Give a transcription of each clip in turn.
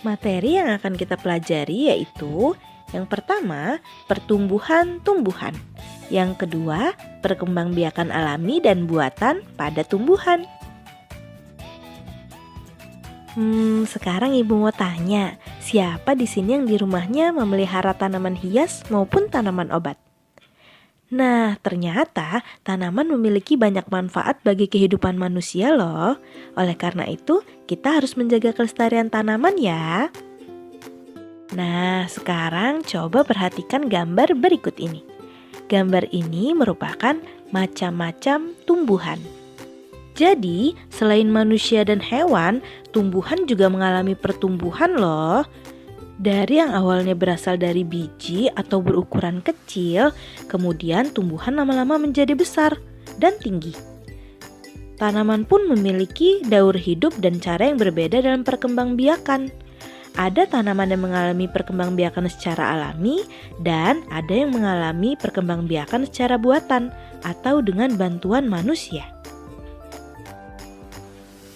Materi yang akan kita pelajari yaitu yang pertama, pertumbuhan tumbuhan. Yang kedua, perkembangbiakan alami dan buatan pada tumbuhan. Sekarang Ibu mau tanya, siapa di sini yang di rumahnya memelihara tanaman hias maupun tanaman obat? Nah, ternyata tanaman memiliki banyak manfaat bagi kehidupan manusia loh. Oleh karena itu, kita harus menjaga kelestarian tanaman ya. Nah, sekarang coba perhatikan gambar berikut ini. Gambar ini merupakan macam-macam tumbuhan. Jadi, selain manusia dan hewan, tumbuhan juga mengalami pertumbuhan loh. Dari yang awalnya berasal dari biji atau berukuran kecil, kemudian tumbuhan lama-lama menjadi besar dan tinggi. Tanaman pun memiliki daur hidup dan cara yang berbeda dalam perkembangbiakan. Ada tanaman yang mengalami perkembangbiakan secara alami dan ada yang mengalami perkembangbiakan secara buatan atau dengan bantuan manusia.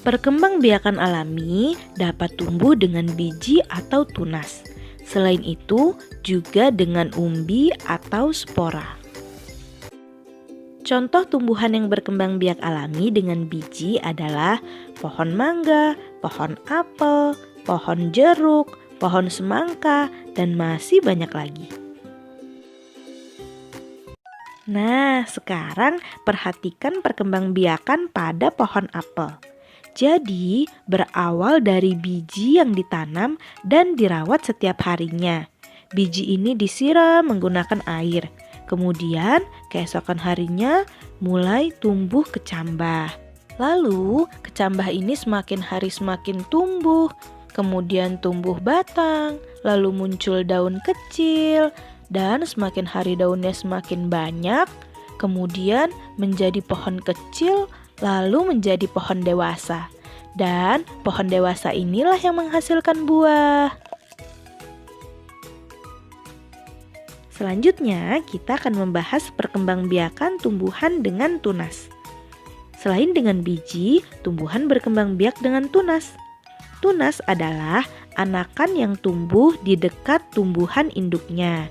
Perkembangbiakan alami dapat tumbuh dengan biji atau tunas. Selain itu, juga dengan umbi atau spora. Contoh tumbuhan yang berkembang biak alami dengan biji adalah pohon mangga, pohon apel, pohon jeruk, pohon semangka, dan masih banyak lagi. Nah, sekarang perhatikan perkembangbiakan pada pohon apel. Jadi, berawal dari biji yang ditanam dan dirawat setiap harinya. Biji ini disiram menggunakan air. Kemudian, keesokan harinya mulai tumbuh kecambah. Lalu, kecambah ini semakin hari semakin tumbuh. Kemudian tumbuh batang, lalu muncul daun kecil, dan semakin hari daunnya semakin banyak. Kemudian menjadi pohon kecil, lalu menjadi pohon dewasa. Dan pohon dewasa inilah yang menghasilkan buah. Selanjutnya, kita akan membahas perkembangbiakan tumbuhan dengan tunas. Selain dengan biji, tumbuhan berkembang biak dengan tunas. Tunas adalah anakan yang tumbuh di dekat tumbuhan induknya.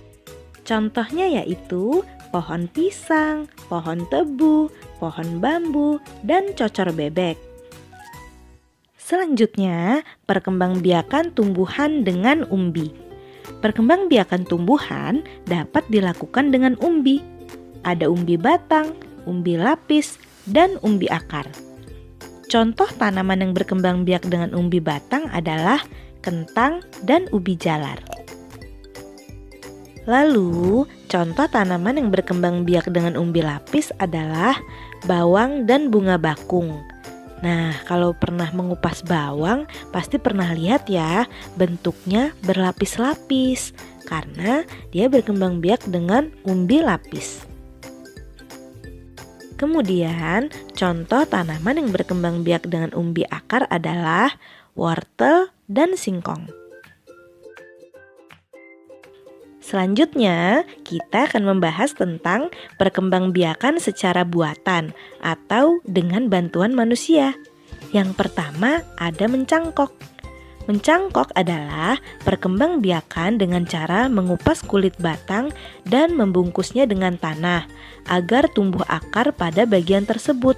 Contohnya yaitu pohon pisang, pohon tebu, pohon bambu, dan cocor bebek. Selanjutnya, perkembangbiakan tumbuhan dengan umbi. Perkembangbiakan tumbuhan dapat dilakukan dengan umbi. Ada umbi batang, umbi lapis, dan umbi akar. Contoh tanaman yang berkembang biak dengan umbi batang adalah kentang dan ubi jalar. Lalu, contoh tanaman yang berkembang biak dengan umbi lapis adalah bawang dan bunga bakung. Nah, kalau pernah mengupas bawang, pasti pernah lihat ya, bentuknya berlapis-lapis karena dia berkembang biak dengan umbi lapis. Kemudian, contoh tanaman yang berkembang biak dengan umbi akar adalah wortel dan singkong. Selanjutnya, kita akan membahas tentang perkembangbiakan secara buatan atau dengan bantuan manusia. Yang pertama ada mencangkok. Mencangkok adalah perkembangbiakan dengan cara mengupas kulit batang dan membungkusnya dengan tanah agar tumbuh akar pada bagian tersebut.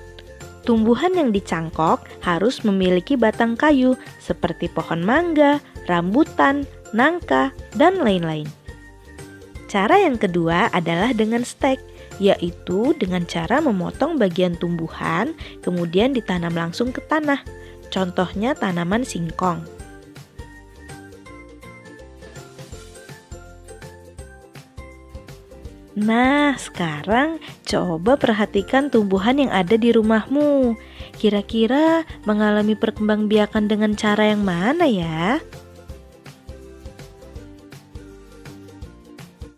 Tumbuhan yang dicangkok harus memiliki batang kayu seperti pohon mangga, rambutan, nangka, dan lain-lain. Cara yang kedua adalah dengan stek, yaitu dengan cara memotong bagian tumbuhan kemudian ditanam langsung ke tanah. Contohnya tanaman singkong. Nah, sekarang coba perhatikan tumbuhan yang ada di rumahmu. Kira-kira mengalami perkembangbiakan dengan cara yang mana ya?